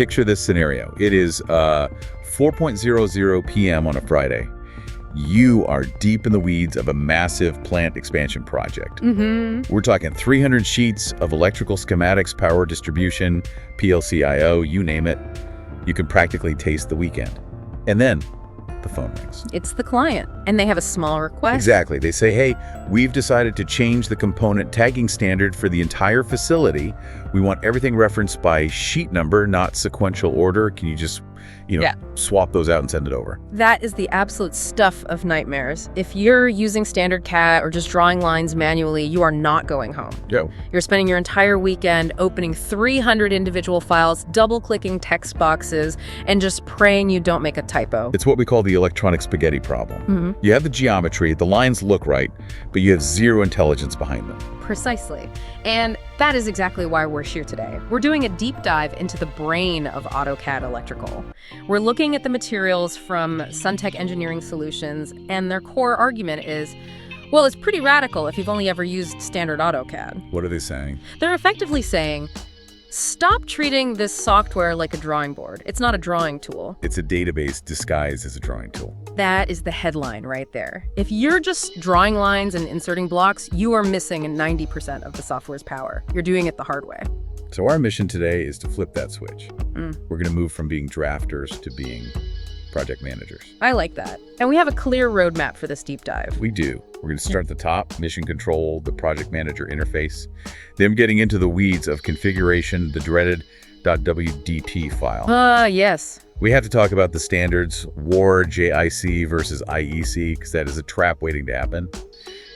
Picture this scenario. It is 4:00 p.m. on a Friday. You are deep in the weeds of a massive plant expansion project. We're talking 300 sheets of electrical schematics, power distribution, PLC/I/O, you name it. You can practically taste the weekend. And then the phone rings. It's the client, and they have a small request. Exactly. They say, hey, we've decided to change the component tagging standard for the entire facility. We want everything referenced by sheet number, not sequential order. Can you just, swap those out and send it over? That is the absolute stuff of nightmares. If you're using standard CAD or just drawing lines manually, you are not going home. Yeah. You're spending your entire weekend opening 300 individual files, double-clicking text boxes, and just praying you don't make a typo. It's what we call the electronic spaghetti problem. You have the geometry, the lines look right, but you have zero intelligence behind them. Precisely. And that is exactly why we're here today. We're doing a deep dive into the brain of AutoCAD Electrical. We're looking at the materials from Suntech Engineering Solutions, and their core argument is, well, it's pretty radical if you've only ever used standard AutoCAD. What are they saying? They're effectively saying, stop treating this software like a drawing board. It's not a drawing tool. It's a database disguised as a drawing tool. That is the headline right there. If you're just drawing lines and inserting blocks, you are missing 90% of the software's power. You're doing it the hard way. So our mission today is to flip that switch. We're going to move from being drafters to being project managers. I like that. And we have a clear roadmap for this deep dive. We do. We're going to start at the top, mission control, the project manager interface, then getting into the weeds of configuration, the dreaded .wdt file. Yes. We have to talk about the standards, WAR, JIC versus IEC, because that is a trap waiting to happen.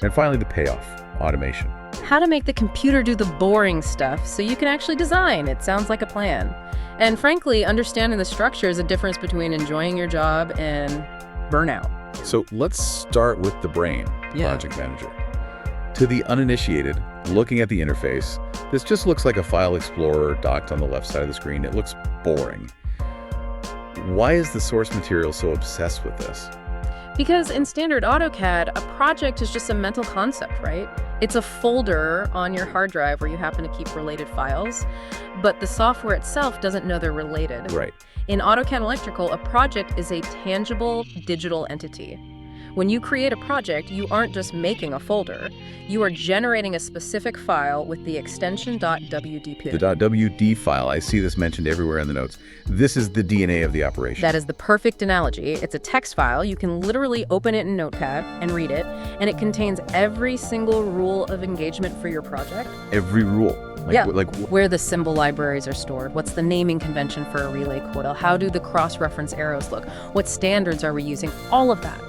And finally, the payoff, automation. How to make the computer do the boring stuff so you can actually design. It sounds like a plan. And frankly, understanding the structure is a difference between enjoying your job and burnout. So let's start with the brain, project manager. To the uninitiated, looking at the interface, this just looks like a file explorer docked on the left side of the screen. It looks boring. Why is the source material so obsessed with this? Because in standard AutoCAD, a project is just a mental concept, right? It's a folder on your hard drive where you happen to keep related files, but the software itself doesn't know they're related. Right. In AutoCAD Electrical, a project is a tangible digital entity. When you create a project, you aren't just making a folder. You are generating a specific file with the extension .wdp. The .wd file, I see this mentioned everywhere in the notes. This is the DNA of the operation. That is the perfect analogy. It's a text file. You can literally open it in Notepad and read it, and it contains every single rule of engagement for your project. Every rule? Where the symbol libraries are stored, what's the naming convention for a relay coil, how do the cross-reference arrows look, what standards are we using, all of that.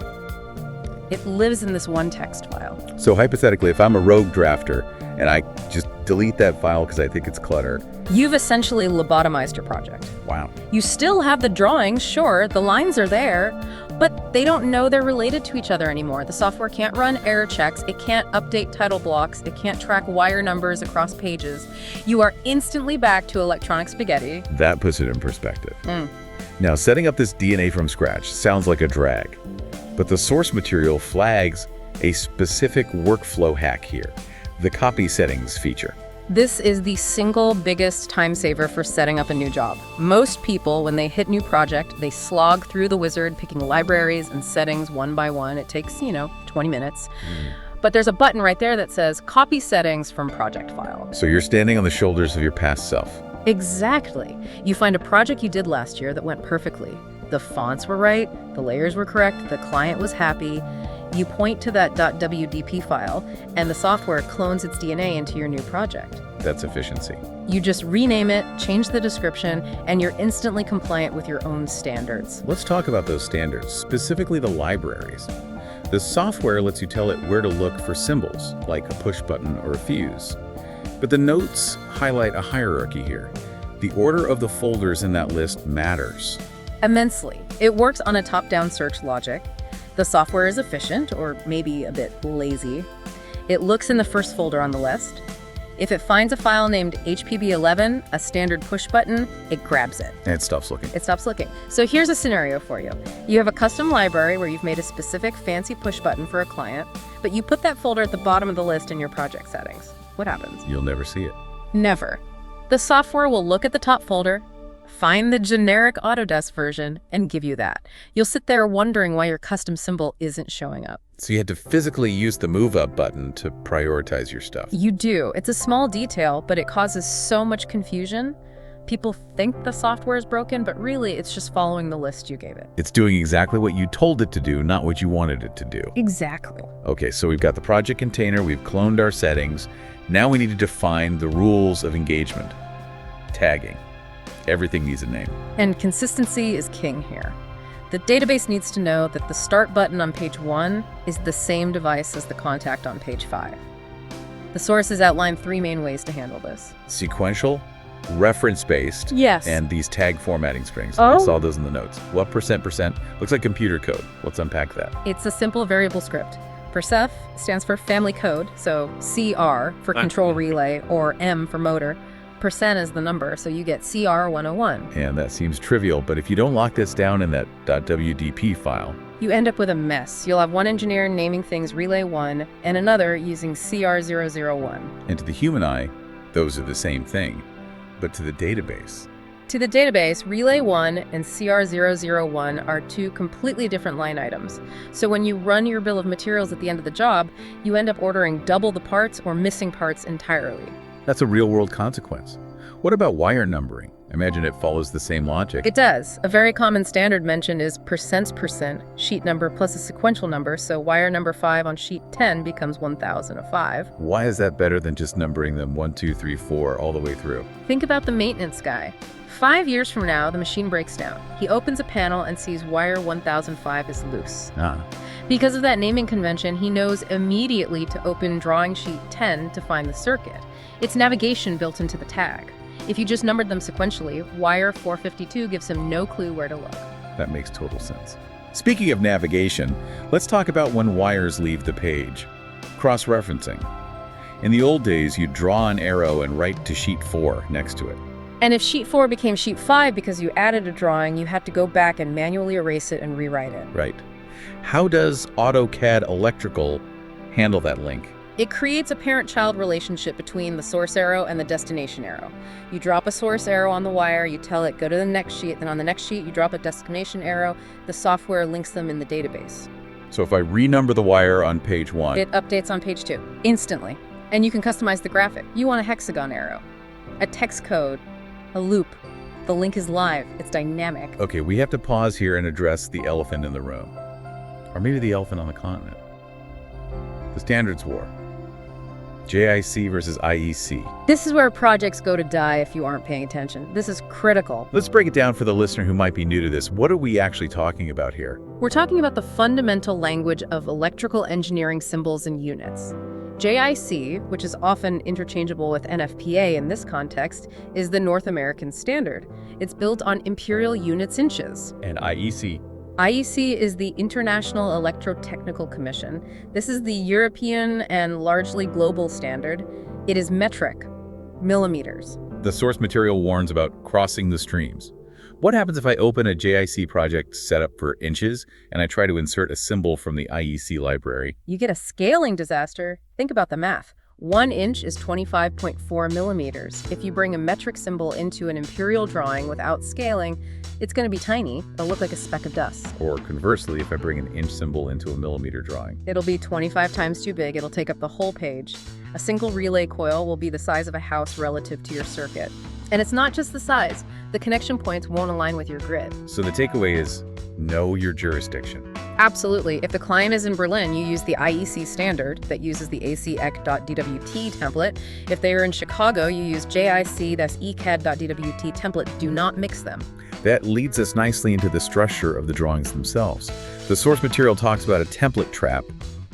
It lives in this one text file. So hypothetically, if I'm a rogue drafter and I just delete that file because I think it's clutter. You've essentially lobotomized your project. Wow. You still have the drawings, sure, the lines are there, but they don't know they're related to each other anymore. The software can't run error checks, it can't update title blocks, it can't track wire numbers across pages. You are instantly back to electronic spaghetti. That puts it in perspective. Now, setting up this DNA from scratch sounds like a drag, but the source material flags a specific workflow hack here, the copy settings feature. This is the single biggest time saver for setting up a new job. Most people, when they hit new project, they slog through the wizard, picking libraries and settings one by one. It takes, 20 minutes. But there's a button right there that says copy settings from project file. So you're standing on the shoulders of your past self. Exactly. You find a project you did last year that went perfectly. The fonts were right, the layers were correct, the client was happy. You point to that .wdp file, and the software clones its DNA into your new project. That's efficiency. You just rename it, change the description, and you're instantly compliant with your own standards. Let's talk about those standards, specifically the libraries. The software lets you tell it where to look for symbols, like a push button or a fuse. But the notes highlight a hierarchy here. The order of the folders in that list matters. Immensely. It works on a top-down search logic. The software is efficient, or maybe a bit lazy. It looks in the first folder on the list. If it finds a file named HPB11, a standard push button, it grabs it. And it stops looking. It stops looking. So here's a scenario for you. You have a custom library where you've made a specific fancy push button for a client, but you put that folder at the bottom of the list in your project settings. What happens? You'll never see it. Never. The software will look at the top folder, find the generic Autodesk version, and give you that. You'll sit there wondering why your custom symbol isn't showing up. So you had to physically use the Move Up button to prioritize your stuff. You do. It's a small detail, but it causes so much confusion. People think the software is broken, but really it's just following the list you gave it. It's doing exactly what you told it to do, not what you wanted it to do. Exactly. Okay, so we've got the project container, we've cloned our settings. Now we need to define the rules of engagement. Tagging. Everything needs a name. And consistency is king here. The database needs to know that the Start button on page 1 is the same device as the Contact on page 5. The sources outline 3 main ways to handle this. Sequential, reference-based, Yes. and these tag formatting strings. Oh. I saw those in the notes. What %? Looks like computer code. Let's unpack that. It's a simple variable script. Percef stands for family code, so CR for control relay or M for motor. Percent is the number, so you get CR101. And that seems trivial, but if you don't lock this down in that .wdp file, You end up with a mess. You'll have one engineer naming things relay 1 and another using CR001. and to the human eye, those are the same thing. But to the database, To the database, relay 1 and CR001 are 2 completely different line items. So when you run your bill of materials at the end of the job, you end up ordering double the parts or missing parts entirely. that's a real-world consequence. What about wire numbering? Imagine it follows the same logic. It does. A very common standard mentioned is %, sheet number plus a sequential number, so wire number 5 on sheet 10 becomes 1005. Why is that better than just numbering them 1, 2, 3, 4 all the way through? Think about the maintenance guy. 5 years from now, the machine breaks down. He opens a panel and sees wire 1005 is loose. Because of that naming convention, he knows immediately to open drawing sheet 10 to find the circuit. It's navigation built into the tag. If you just numbered them sequentially, wire 452 gives him no clue where to look. That makes total sense. Speaking of navigation, let's talk about when wires leave the page. Cross-referencing. In the old days, you'd draw an arrow and write to sheet 4 next to it. And if sheet 4 became sheet 5 because you added a drawing, you had to go back and manually erase it and rewrite it. Right. How does AutoCAD Electrical handle that link? It creates a parent-child relationship between the source arrow and the destination arrow. You drop a source arrow on the wire, you tell it, go to the next sheet, then on the next sheet, you drop a destination arrow. The software links them in the database. So if I renumber the wire on page 1, It updates on page 2, instantly. And you can customize the graphic. You want a hexagon arrow, a text code, a loop. The link is live, it's dynamic. Okay, we have to pause here and address the elephant in the room. Or maybe the elephant on the continent. The standards war. JIC versus IEC. This is where projects go to die if you aren't paying attention. This is critical. Let's break it down for the listener who might be new to this. What are we actually talking about here? We're talking about the fundamental language of electrical engineering symbols and units. JIC, which is often interchangeable with NFPA in this context, is the North American standard. It's built on imperial units inches. And IEC. IEC is the International Electrotechnical Commission. This is the European and largely global standard. It is metric, millimeters. The source material warns about crossing the streams. What happens if I open a JIC project set up for inches and I try to insert a symbol from the IEC library? You get a scaling disaster. Think about the math. 1 inch is 25.4 millimeters. If you bring a metric symbol into an imperial drawing without scaling, it's going to be tiny. It'll look like a speck of dust. Or conversely, if I bring an inch symbol into a millimeter drawing? It'll be 25 times too big. It'll take up the whole page. A single relay coil will be the size of a house relative to your circuit. And it's not just the size. The connection points won't align with your grid. So the takeaway is, know your jurisdiction. Absolutely. If the client is in Berlin, you use the IEC standard that uses the ACEC.DWT template. If they are in Chicago, you use JIC, that's ECAD.DWT template. Do not mix them. That leads us nicely into the structure of the drawings themselves. The source material talks about a template trap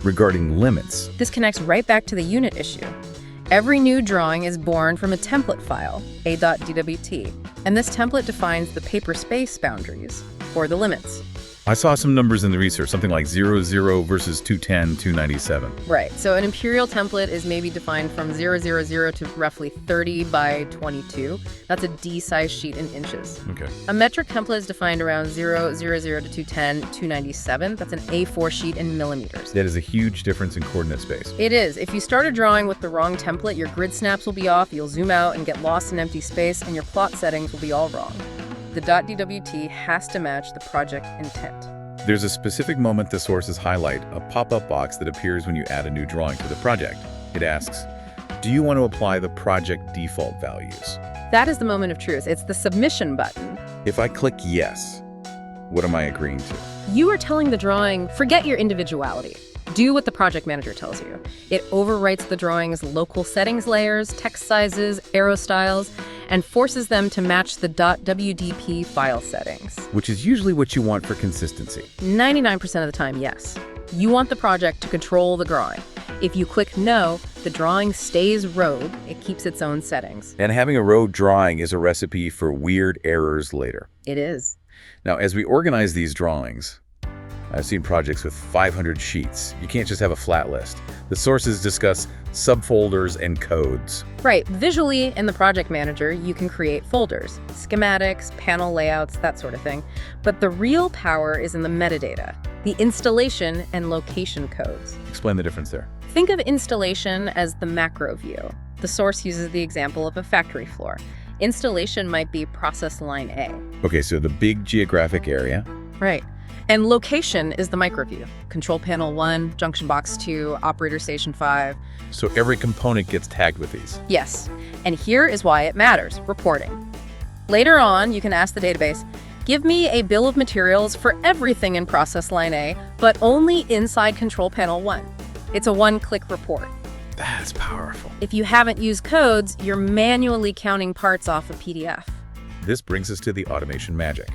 regarding limits. This connects right back to the unit issue. Every new drawing is born from a template file, a.dwt, and this template defines the paper space boundaries, or the limits. I saw some numbers in the research, something like 00 versus 210, 297. Right, so an imperial template is maybe defined from 000 to roughly 30 by 22. That's a D-size sheet in inches. Okay. A metric template is defined around 000 to 210, 297. That's an A4 sheet in millimeters. That is a huge difference in coordinate space. It is. If you start a drawing with the wrong template, your grid snaps will be off, you'll zoom out and get lost in empty space, and your plot settings will be all wrong. The .dwt has to match the project intent. There's a specific moment the sources highlight, a pop-up box that appears when you add a new drawing to the project. It asks, do you want to apply the project default values? That is the moment of truth. It's the submission button. If I click yes, what am I agreeing to? You are telling the drawing, forget your individuality. Do what the project manager tells you. It overwrites the drawing's local settings layers, text sizes, arrow styles, and forces them to match the .wdp file settings. Which is usually what you want for consistency. 99% of the time, yes. You want the project to control the drawing. If you click no, the drawing stays rogue. It keeps its own settings. And having a rogue drawing is a recipe for weird errors later. It is. Now, as we organize these drawings, I've seen projects with 500 sheets. You can't just have a flat list. The sources discuss subfolders and codes. Right. Visually, in the project manager, you can create folders, schematics, panel layouts, that sort of thing. But the real power is in the metadata, the installation and location codes. Explain the difference there. Think of installation as the macro view. The source uses the example of a factory floor. Installation might be process line A. Okay, so the big geographic area. Right. And location is the micro view. Control panel 1, junction box 2, operator station 5. So every component gets tagged with these. Yes. And here is why it matters, reporting. Later on, you can ask the database, give me a bill of materials for everything in process line A, but only inside control panel 1. It's a one-click report. That's powerful. If you haven't used codes, you're manually counting parts off a PDF. This brings us to the automation magic.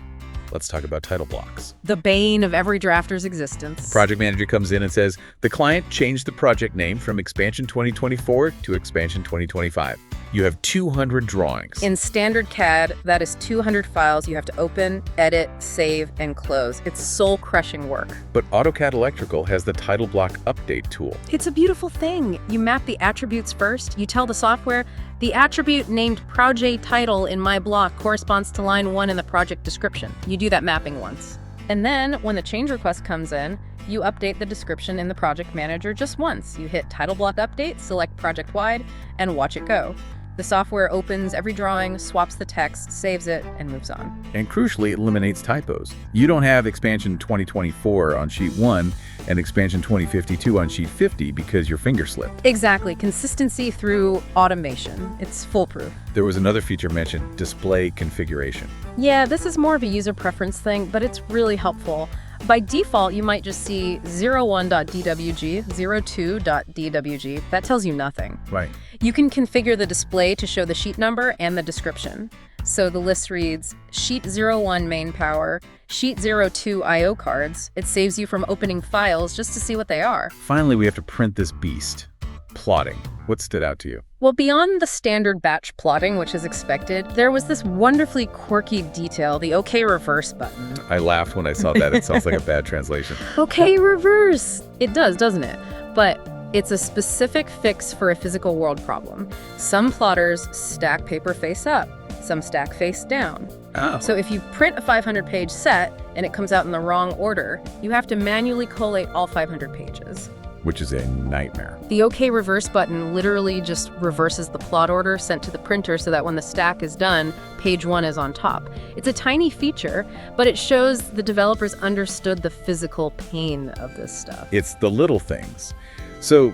Let's talk about title blocks. The bane of every drafter's existence. Project manager comes in and says, the client changed the project name from Expansion 2024 to Expansion 2025. You have 200 drawings. In standard CAD, that is 200 files you have to open, edit, save, and close. It's soul-crushing work. But AutoCAD Electrical has the title block update tool. It's a beautiful thing. You map the attributes first. You tell the software, the attribute named Project Title in my block corresponds to line 1 in the project description. You do that mapping once. And then, when the change request comes in, you update the description in the project manager just once. You hit Title Block Update, select Project Wide, and watch it go. The software opens every drawing, swaps the text, saves it, and moves on. And crucially, it eliminates typos. You don't have Expansion 2024 on sheet 1 and Expansion 2052 on sheet 50 because your finger slipped. Exactly. Consistency through automation. It's foolproof. There was another feature mentioned, display configuration. Yeah, this is more of a user preference thing, but it's really helpful. By default, you might just see 01.dwg, 02.dwg. That tells you nothing. Right. You can configure the display to show the sheet number and the description. So the list reads, Sheet 01 main power, Sheet 02 I/O cards. It saves you from opening files just to see what they are. Finally, we have to print this beast. Plotting. What stood out to you? Well, beyond the standard batch plotting, which is expected, there was this wonderfully quirky detail, the OK reverse button. I laughed when I saw that. It sounds like a bad translation. OK reverse! It does, doesn't it? But it's a specific fix for a physical world problem. Some plotters stack paper face up, some stack face down. Oh. So if you print a 500-page set and it comes out in the wrong order, you have to manually collate all 500 pages. Which is a nightmare. The OK reverse button literally just reverses the plot order sent to the printer so that when the stack is done, page 1 is on top. It's a tiny feature, but it shows the developers understood the physical pain of this stuff. It's the little things. So,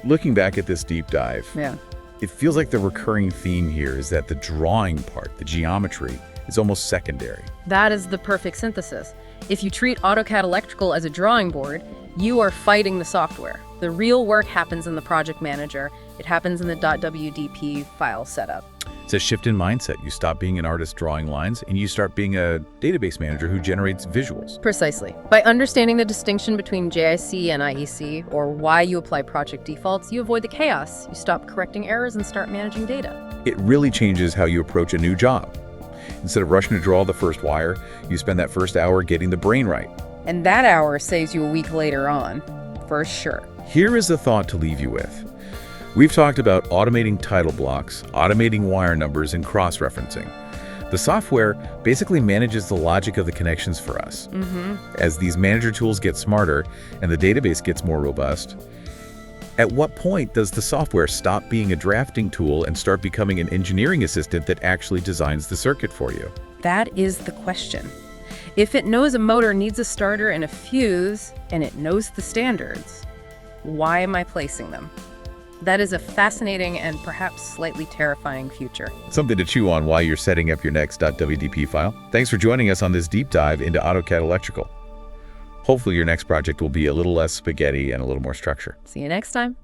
looking back at this deep dive, it feels like the recurring theme here is that the drawing part, the geometry, is almost secondary. That is the perfect synthesis. If you treat AutoCAD Electrical as a drawing board, you are fighting the software. The real work happens in the project manager. It happens in the .wdp file setup. It's a shift in mindset. You stop being an artist drawing lines and you start being a database manager who generates visuals. Precisely. By understanding the distinction between JIC and IEC, or why you apply project defaults, you avoid the chaos. You stop correcting errors and start managing data. It really changes how you approach a new job. Instead of rushing to draw the first wire, you spend that first hour getting the brain right. And that hour saves you a week later on, for sure. Here is a thought to leave you with. We've talked about automating title blocks, automating wire numbers, and cross-referencing. The software basically manages the logic of the connections for us. As these manager tools get smarter and the database gets more robust, at what point does the software stop being a drafting tool and start becoming an engineering assistant that actually designs the circuit for you? That is the question. If it knows a motor needs a starter and a fuse, and it knows the standards, why am I placing them? That is a fascinating and perhaps slightly terrifying future. Something to chew on while you're setting up your next .wdp file. Thanks for joining us on this deep dive into AutoCAD Electrical. Hopefully your next project will be a little less spaghetti and a little more structure. See you next time.